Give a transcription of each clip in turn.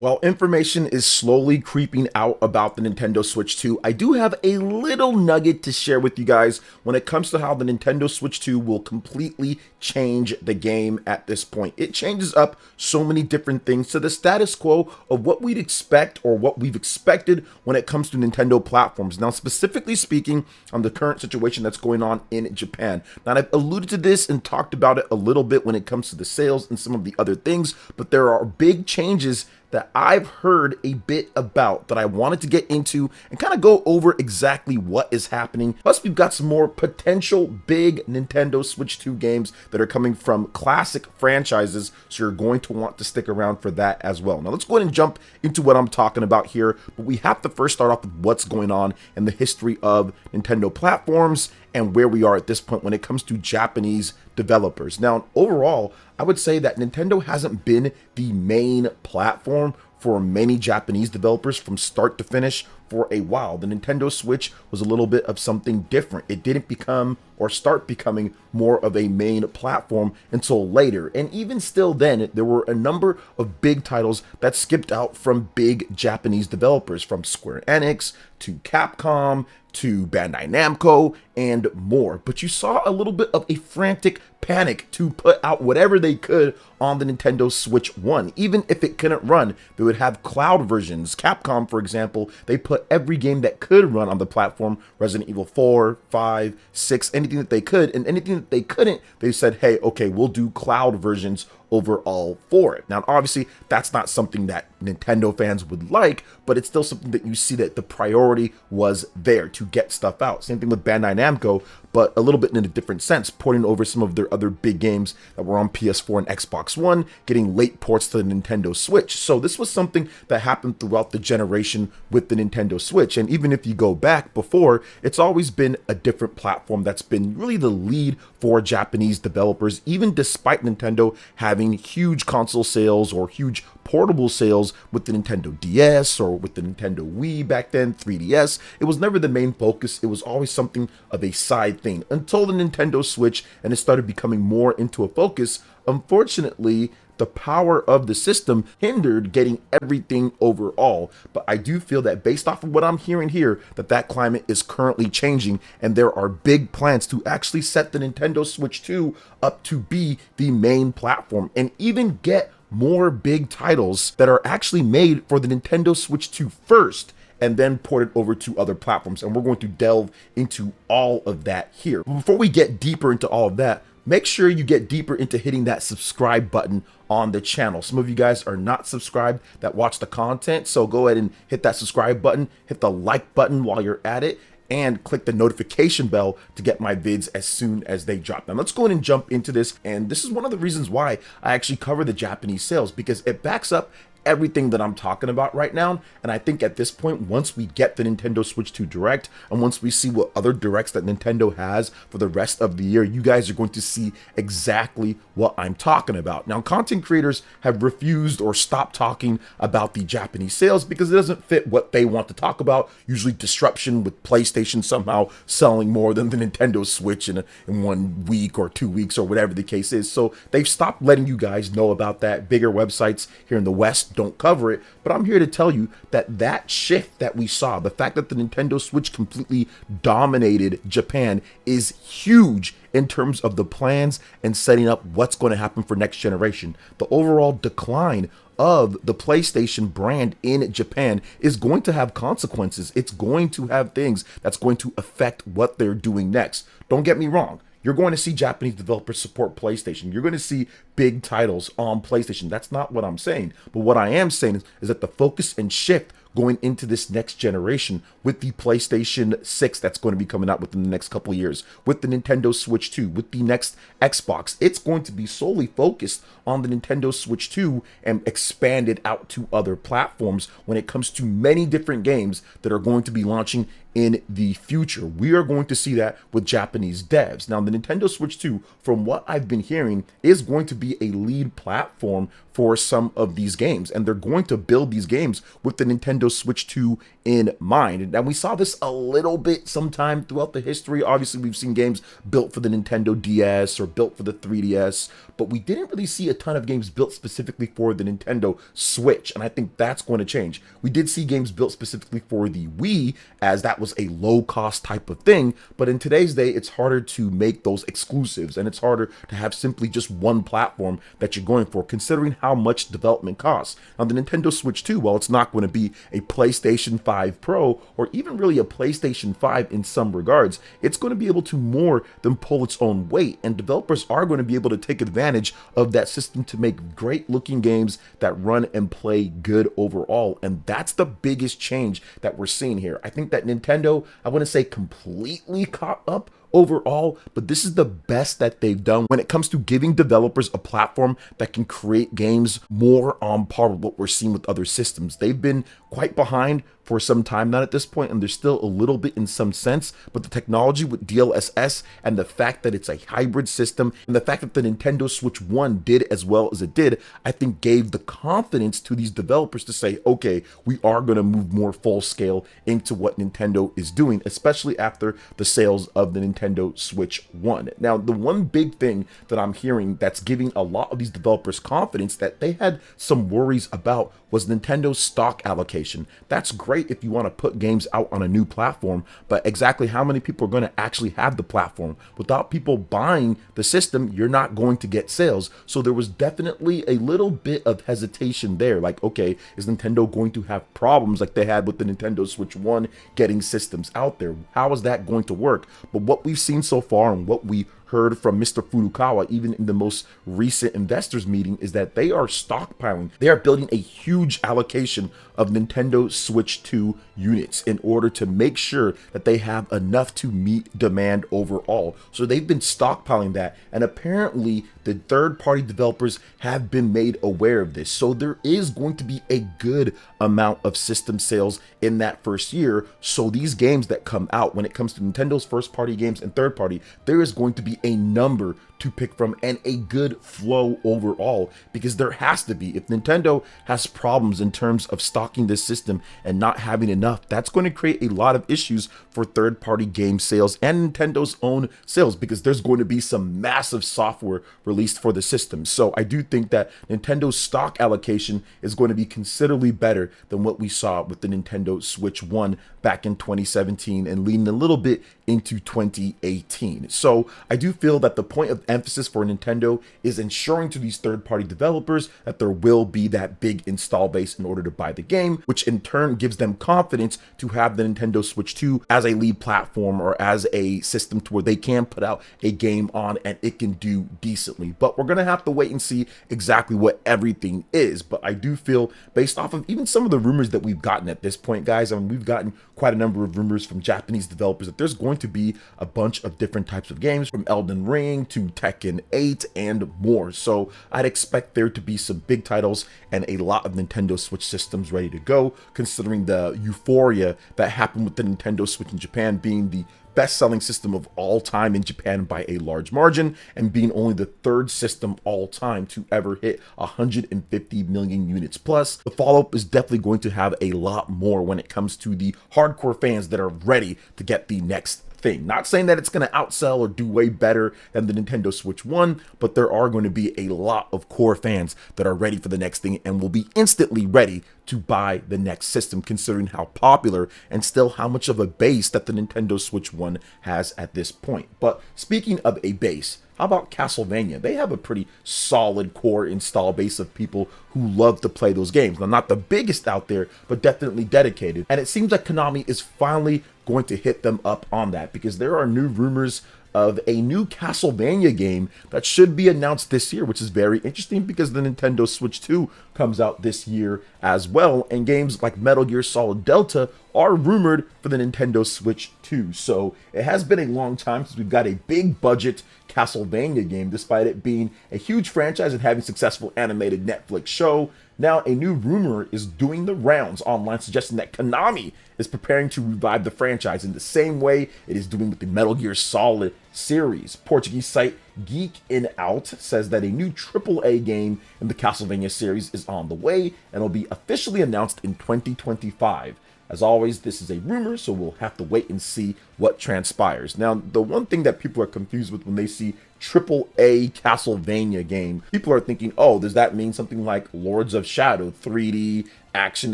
While information is slowly creeping out about the Nintendo Switch 2, I do have a little nugget to share with you guys when it comes to how the Nintendo Switch 2 will completely change the game at this point. It changes up so many different things to the status quo of what we'd expect or what we've expected when it comes to Nintendo platforms. Now, specifically speaking on the current situation that's going on in Japan. Now, I've alluded to this and talked about it a little bit when it comes to the sales and some of the other things, but there are big changes that I've heard a bit about that I wanted to get into and kind of go over exactly what is happening. Plus, we've got some more potential big Nintendo Switch 2 games that are coming from classic franchises, so you're going to want to stick around for that as well. Now, let's go ahead and jump into what I'm talking about here, but we have to first start off with what's going on in the history of Nintendo platforms and where we are at this point when it comes to Japanese developers. Now, overall, I would say that Nintendo hasn't been the main platform for many Japanese developers from start to finish for a while. The Nintendo Switch was a little bit of something different. It didn't become or start becoming more of a main platform until later. And even still then, there were a number of big titles that skipped out from big Japanese developers, from Square Enix to Capcom to Bandai Namco and more. But you saw a little bit of a frantic panic to put out whatever they could on the Nintendo Switch 1. Even if it couldn't run, they would have cloud versions. Capcom, for example, they put every game that could run on the platform, Resident Evil 4, 5, 6, anything that they could, and anything that they couldn't, they said, hey, okay, we'll do cloud versions overall for it. Now, obviously, that's not something that Nintendo fans would like, but it's still something that you see that the priority was there to get stuff out. Same thing with Bandai Namco, but a little bit in a different sense, porting over some of their other big games that were on PS4 and Xbox One, getting late ports to the Nintendo Switch. So this was something that happened throughout the generation with the Nintendo Switch. And even if you go back before, it's always been a different platform that's been really the lead for Japanese developers, even despite Nintendo having huge console sales or huge portable sales with the Nintendo DS or with the Nintendo Wii back then, 3DS. It was never the main focus. It was always something of a side thing until the Nintendo Switch and it started becoming more into a focus. Unfortunately, the power of the system hindered getting everything overall. But I do feel that based off of what I'm hearing here, that climate is currently changing and there are big plans to actually set the Nintendo Switch 2 up to be the main platform and even get more big titles that are actually made for the Nintendo Switch 2 first and then ported over to other platforms. And we're going to delve into all of that here. But before we get deeper into all of that, make sure you get deeper into hitting that subscribe button on the channel. Some of you guys are not subscribed that watch the content, so go ahead and hit that subscribe button, hit the like button while you're at it, and click the notification bell to get my vids as soon as they drop. Now let's go ahead and jump into this, and this is one of the reasons why I actually cover the Japanese sales, because it backs up everything that I'm talking about right now. And I think at this point, once we get the Nintendo Switch 2 Direct and once we see what other directs that Nintendo has for the rest of the year, you guys are going to see exactly what I'm talking about. Now, content creators have refused or stopped talking about the Japanese sales because it doesn't fit what they want to talk about. Usually disruption with PlayStation somehow selling more than the Nintendo Switch in 1 week or 2 weeks or whatever the case is. So they've stopped letting you guys know about that. Bigger websites here in the West don't cover it, but I'm here to tell you that shift that we saw, the fact that the Nintendo Switch completely dominated Japan, is huge in terms of the plans and setting up what's going to happen for next generation. The overall decline of the PlayStation brand in Japan is going to have consequences. It's going to have things that's going to affect what they're doing next. Don't get me wrong. You're going to see Japanese developers support PlayStation. You're going to see big titles on PlayStation. That's not what I'm saying. But what I am saying is that the focus and shift going into this next generation with the PlayStation 6 that's going to be coming out within the next couple of years, with the Nintendo Switch 2, with the next Xbox, it's going to be solely focused on the Nintendo Switch 2 and expanded out to other platforms when it comes to many different games that are going to be launching in the future. We are going to see that with Japanese devs. Now, the Nintendo Switch 2, from what I've been hearing, is going to be a lead platform for some of these games, and they're going to build these games with the Nintendo Switch 2 in mind. And we saw this a little bit sometime throughout the history. Obviously, we've seen games built for the Nintendo DS or built for the 3DS, but we didn't really see a ton of games built specifically for the Nintendo Switch, and I think that's going to change. We did see games built specifically for the Wii, as that was a low-cost type of thing, but in today's day, it's harder to make those exclusives, and it's harder to have simply just one platform that you're going for, considering how much development costs. On the Nintendo Switch 2, while it's not going to be a PlayStation 5 Pro, or even really a PlayStation 5 in some regards, it's going to be able to more than pull its own weight, and developers are going to be able to take advantage of that system to make great looking games that run and play good overall. And that's the biggest change that we're seeing here. I think that Nintendo, I want to say, completely caught up overall, but this is the best that they've done when it comes to giving developers a platform that can create games more on par with what we're seeing with other systems. They've been quite behind for some time now at this point, and they're still a little bit in some sense, but the technology with DLSS and the fact that it's a hybrid system and the fact that the Nintendo Switch 1 did as well as it did, I think gave the confidence to these developers to say, okay, we are going to move more full scale into what Nintendo is doing, especially after the sales of the Nintendo Switch 1. Now, the one big thing that I'm hearing that's giving a lot of these developers confidence that they had some worries about was Nintendo's stock allocation. That's great if you want to put games out on a new platform, but exactly how many people are going to actually have the platform? Without people buying the system, you're not going to get sales. So there was definitely a little bit of hesitation there. Like, okay, is Nintendo going to have problems like they had with the Nintendo Switch 1 getting systems out there? How is that going to work? But what we've seen so far and what we heard from Mr. Furukawa, even in the most recent investors meeting, is that they are stockpiling. They are building a huge allocation of Nintendo Switch 2 units in order to make sure that they have enough to meet demand overall. So they've been stockpiling that, and apparently the third-party developers have been made aware of this. So there is going to be a good amount of system sales in that first year. So these games that come out, when it comes to Nintendo's first-party games and third-party, there is going to be a number to pick from and a good flow overall, because there has to be. If Nintendo has problems in terms of stocking this system and not having enough, that's going to create a lot of issues for third-party game sales and Nintendo's own sales, because there's going to be some massive software released for the system. So I do think that Nintendo's stock allocation is going to be considerably better than what we saw with the Nintendo Switch 1 back in 2017 and leading a little bit into 2018. So I do feel that the point of emphasis for Nintendo is ensuring to these third-party developers that there will be that big install base in order to buy the game, which in turn gives them confidence to have the Nintendo Switch 2 as a lead platform or as a system to where they can put out a game on and it can do decently. But we're going to have to wait and see exactly what everything is. But I do feel, based off of even some of the rumors that we've gotten at this point, guys, I mean, we've gotten quite a number of rumors from Japanese developers that there's going to be a bunch of different types of games, from Elden Ring to Tekken 8 and more. So I'd expect there to be some big titles and a lot of Nintendo Switch systems ready to go, considering the euphoria that happened with the Nintendo Switch in Japan being the best-selling system of all time in Japan by a large margin, and being only the third system all time to ever hit 150 million units plus. The follow-up is definitely going to have a lot more when it comes to the hardcore fans that are ready to get the next thing. Not saying that it's going to outsell or do way better than the Nintendo Switch 1, but there are going to be a lot of core fans that are ready for the next thing and will be instantly ready to buy the next system, considering how popular and still how much of a base that the Nintendo Switch 1 has at this point. But speaking of a base, how about Castlevania? They have a pretty solid core install base of people who love to play those games. Now, not the biggest out there, but definitely dedicated. And it seems like Konami is finally going to hit them up on that, because there are new rumors of a new Castlevania game that should be announced this year, which is very interesting because the Nintendo Switch 2 comes out this year as well, and games like Metal Gear Solid Delta are rumored for the Nintendo Switch 2. So it has been a long time since we've got a big budget Castlevania game, despite it being a huge franchise and having a successful animated Netflix show. Now, a new rumor is doing the rounds online, suggesting that Konami is preparing to revive the franchise in the same way it is doing with the Metal Gear Solid series. Portuguese site Geekinout says that a new AAA game in the Castlevania series is on the way and will be officially announced in 2025. As always, this is a rumor, so we'll have to wait and see what transpires. Now, the one thing that people are confused with when they see AAA Castlevania game, people are thinking, oh, does that mean something like Lords of Shadow, 3D action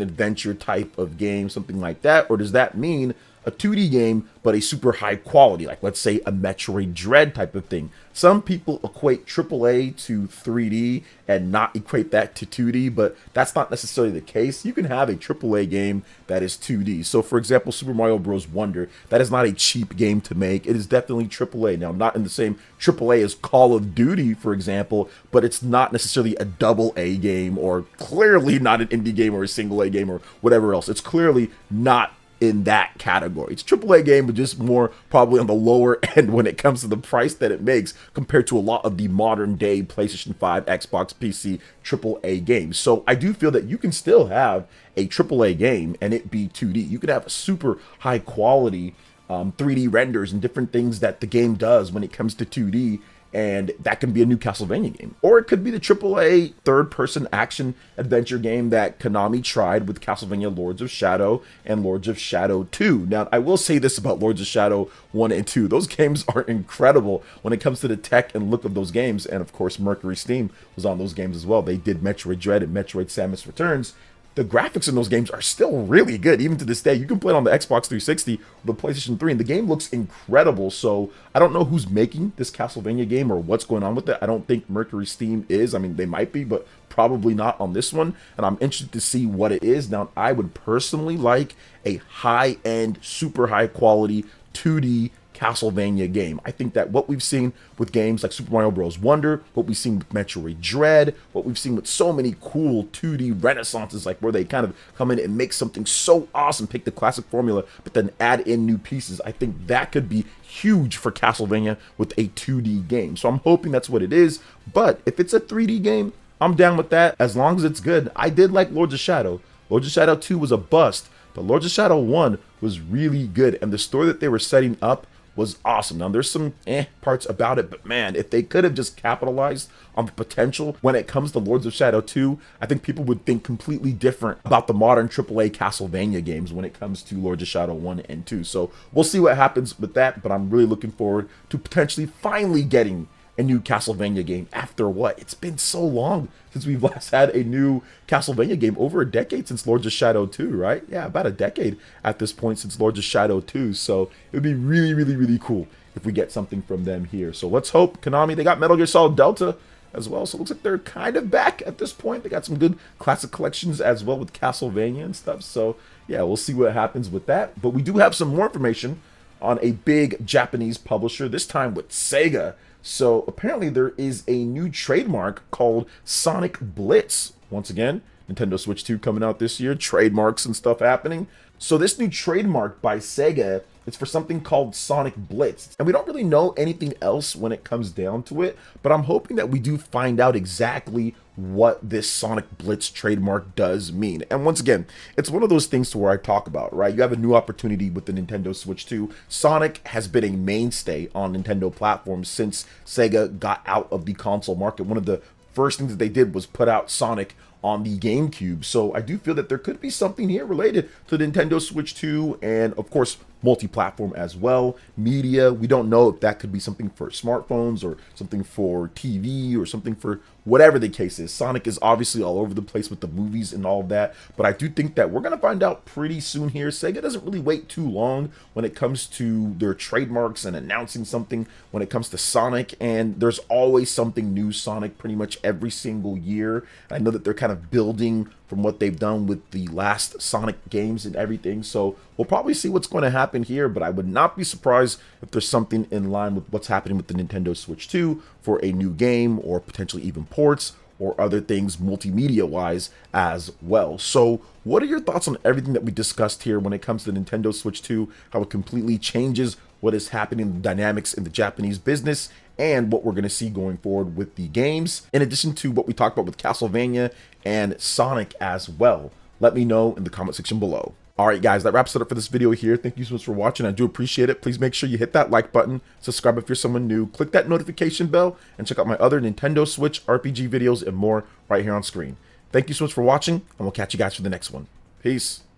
adventure type of game, something like that? Or does that mean a 2D game, but a super high quality, like let's say a Metroid Dread type of thing? Some people equate AAA to 3D and not equate that to 2D, but that's not necessarily the case. You can have a AAA game that is 2D. So for example, Super Mario Bros. Wonder, that is not a cheap game to make. It is definitely AAA. Now, not in the same AAA as Call of Duty, for example, but it's not necessarily a double A game, or clearly not an indie game or a single A game or whatever else. It's clearly not in that category. It's a AAA game, but just more probably on the lower end when it comes to the price that it makes compared to a lot of the modern day PlayStation 5, Xbox, PC AAA games. So I do feel that you can still have a AAA game and it be 2D. You could have a super high quality 3D renders and different things that the game does when it comes to 2D, and that can be a new Castlevania game. Or it could be the AAA third-person action adventure game that Konami tried with Castlevania Lords of Shadow and Lords of Shadow 2. Now, I will say this about Lords of Shadow 1 and 2. Those games are incredible when it comes to the tech and look of those games, and of course, Mercury Steam was on those games as well. They did Metroid Dread and Metroid Samus Returns. The graphics in those games are still really good, even to this day. You can play it on the Xbox 360 or the PlayStation 3, and the game looks incredible. So I don't know who's making this Castlevania game or what's going on with it. I don't think Mercury Steam is. I mean, they might be, but probably not on this one. And I'm interested to see what it is. Now, I would personally like a high-end, super high-quality 2D Castlevania game. I think that what we've seen with games like Super Mario Bros. Wonder, what we've seen with Metroid Dread, what we've seen with so many cool 2D renaissances, like where they kind of come in and make something so awesome, take the classic formula, but then add in new pieces. I think that could be huge for Castlevania with a 2D game. So I'm hoping that's what it is. But if it's a 3D game, I'm down with that as long as it's good. I did like Lords of Shadow. Lords of Shadow 2 was a bust, but Lords of Shadow 1 was really good, and the story that they were setting up was awesome. Now, there's some parts about it, but man, if they could have just capitalized on the potential when it comes to Lords of Shadow 2, I think people would think completely different about the modern AAA Castlevania games when it comes to Lords of Shadow 1 and 2. So we'll see what happens with that, but I'm really looking forward to potentially finally getting a new Castlevania game after what? It's been so long since we've last had a new Castlevania game. Over a decade since Lords of Shadow 2, right? Yeah, about a decade at this point since Lords of Shadow 2. So it would be really, really, really cool if we get something from them here. So let's hope. Konami, they got Metal Gear Solid Delta as well. So it looks like they're kind of back at this point. They got some good classic collections as well with Castlevania and stuff. So yeah, we'll see what happens with that. But we do have some more information on a big Japanese publisher, this time with Sega. So apparently there is a new trademark called Sonic Blitz. Once again, Nintendo Switch 2 coming out this year, trademarks and stuff happening. So this new trademark by Sega, it's for something called Sonic Blitz. And we don't really know anything else when it comes down to it, but I'm hoping that we do find out exactly what this Sonic Blitz trademark does mean. And once again, it's one of those things to where I talk about, right? You have a new opportunity with the Nintendo Switch 2. Sonic has been a mainstay on Nintendo platforms since Sega got out of the console market. One of the first things that they did was put out Sonic on the GameCube. So I do feel that there could be something here related to the Nintendo Switch 2 and, of course, multi-platform as well. Media, we don't know if that could be something for smartphones or something for TV or something for whatever the case is. Sonic is obviously all over the place with the movies and all of that, but I do think that we're going to find out pretty soon here. Sega doesn't really wait too long when it comes to their trademarks and announcing something when it comes to Sonic, and there's always something new Sonic pretty much every single year. I know that they're kind of building from what they've done with the last Sonic games and everything, so we'll probably see what's going to happen here, but I would not be surprised if there's something in line with what's happening with the Nintendo Switch 2 for a new game, or potentially even ports or other things multimedia wise as well. So what are your thoughts on everything that we discussed here when it comes to the Nintendo Switch 2, how it completely changes what is happening, the dynamics in the Japanese business, and what we're going to see going forward with the games, in addition to what we talked about with Castlevania and Sonic as well? Let me know in the comment section below. Alright guys, that wraps it up for this video here. Thank you so much for watching. I do appreciate it. Please make sure you hit that like button, subscribe if you're someone new, click that notification bell, and check out my other Nintendo Switch RPG videos and more right here on screen. Thank you so much for watching, and we'll catch you guys for the next one. Peace.